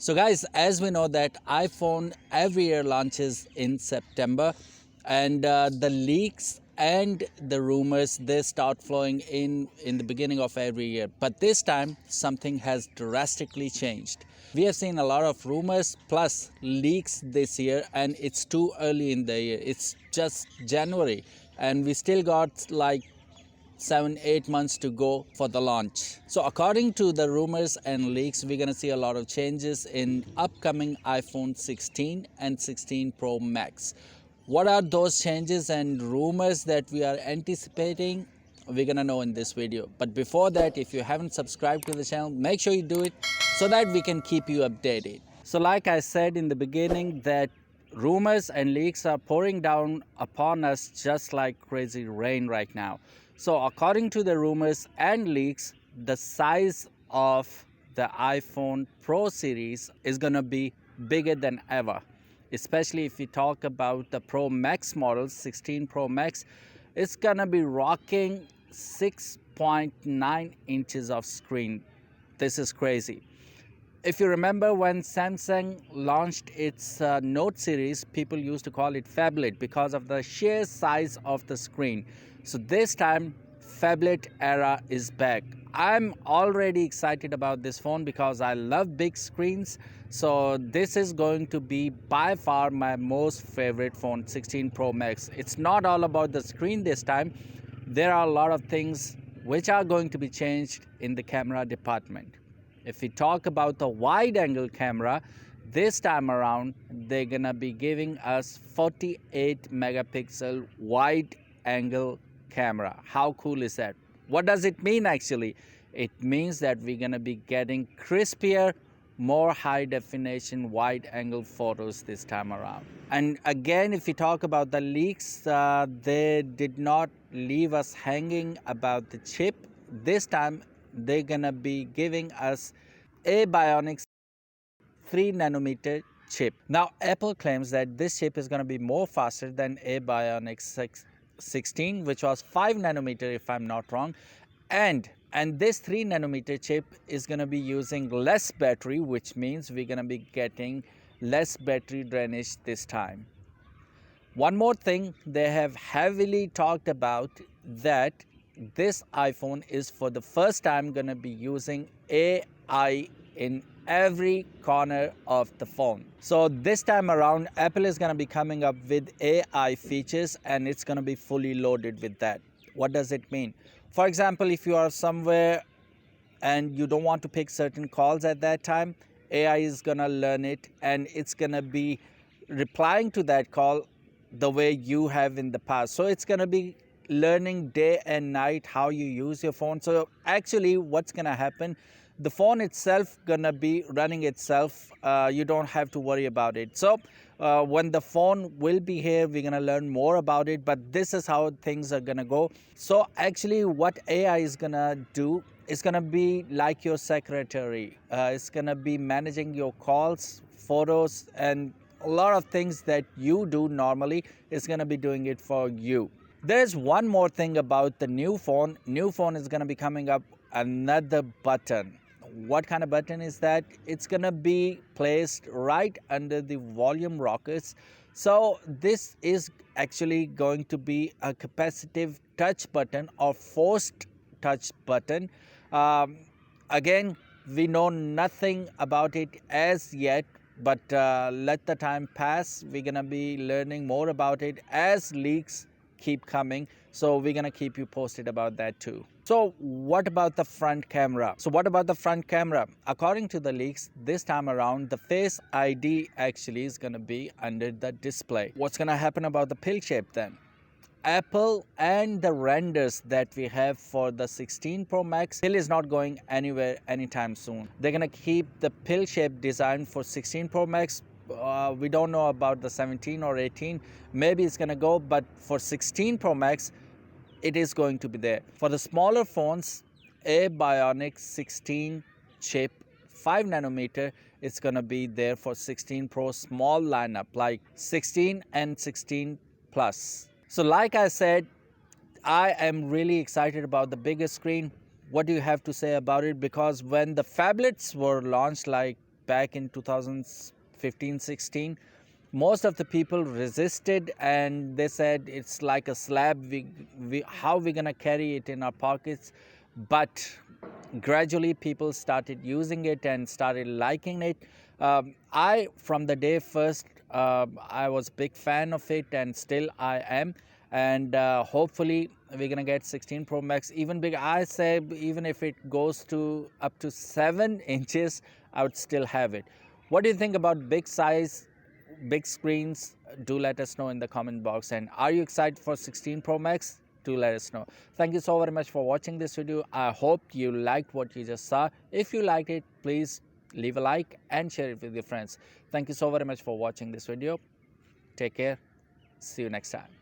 So guys, as we know that iPhone every year launches in September, and the leaks and the rumors, they start flowing in the beginning of every year. But this time something has drastically changed. We have seen a lot of rumors plus leaks this year, and it's too early in the year. It's just January and we still got like 7-8 months to go for the launch. So according to the rumors and leaks, we're gonna see a lot of changes in upcoming iPhone 16 and 16 Pro Max. What are those changes and rumors that we are anticipating? We're gonna know in this video. But before that, if you haven't subscribed to the channel, make sure you do it so that we can keep you updated. So like I said in the beginning, that rumors and leaks are pouring down upon us just like crazy rain right now. So according to the rumors and leaks, the size of the iPhone Pro series is going to be bigger than ever. Especially if we talk about the Pro Max models, 16 Pro Max, it's going to be rocking 6.9 inches of screen. This is crazy. If you remember when Samsung launched its Note series, people used to call it phablet because of the sheer size of the screen. So this time, phablet era is back. I'm already excited about this phone because I love big screens. So this is going to be by far my most favorite phone, 16 Pro Max. It's not all about the screen this time. There are a lot of things which are going to be changed in the camera department. If we talk about the wide angle camera, this time around they're gonna be giving us 48 megapixel wide angle camera. How cool is that? What does it mean actually? It means that we're gonna be getting crispier, more high definition wide angle photos this time around. And again, if we talk about the leaks, they did not leave us hanging about the chip. This time they're gonna be giving us a Bionic 3 nanometer chip. Now Apple claims that this chip is gonna be more faster than a Bionic 16, which was 5 nanometer if I'm not wrong, and this 3 nanometer chip is gonna be using less battery, which means we're gonna be getting less battery drainage this time. One more thing they have heavily talked about, that this iPhone is for the first time going to be using AI in every corner of the phone. So this time around, Apple is going to be coming up with AI features and it's going to be fully loaded with that. What does it mean? For example, if you are somewhere and you don't want to pick certain calls at that time, AI is going to learn it and it's going to be replying to that call the way you have in the past. So it's going to be learning day and night how you use your phone. So actually what's going to happen, the phone itself going to be running itself. You don't have to worry about it. So when the phone will be here, we're going to learn more about it, but this is how things are going to go. So actually what AI is going to do, it's going to be like your secretary. It's going to be managing your calls, photos, and a lot of things that you do normally. Is going to be doing it for you. There's one more thing about the new phone. New phone is going to be coming up another button. What kind of button is that? It's going to be placed right under the volume rockers. So this is actually going to be a capacitive touch button or forced touch button. Again, we know nothing about it as yet, but let the time pass. We're gonna be learning more about it as leaks keep coming, so we're gonna keep you posted about that too. So what about the front camera? According to the leaks, this time around the Face ID actually is gonna be under the display. What's gonna happen about the pill shape then? Apple and the renders that we have for the 16 Pro Max still is not going anywhere anytime soon. They're gonna keep the pill shape design for 16 Pro Max. We don't know about the 17 or 18. Maybe it's gonna go, but for 16 Pro Max, it is going to be there. For the smaller phones, a Bionic 16 chip, 5 nanometer, it's gonna be there for 16 Pro small lineup like 16 and 16 Plus. So like I said, I am really excited about the bigger screen. What do you have to say about it? Because when the phablets were launched like back in 2015-16. Most of the people resisted, and they said it's like a slab. How we gonna carry it in our pockets? But gradually people started using it and started liking it. I, from the day first, I was big fan of it, and still I am. And hopefully we're gonna get 16 Pro Max even big. I say even if it goes to up to 7 inches, I would still have it. What do you think about big size, big screens? Do let us know in the comment box. And are you excited for 16 Pro Max? Do let us know. Thank you so very much for watching this video. I hope you liked what you just saw. If you liked it, please leave a like and share it with your friends. Thank you so very much for watching this video. Take care. See you next time.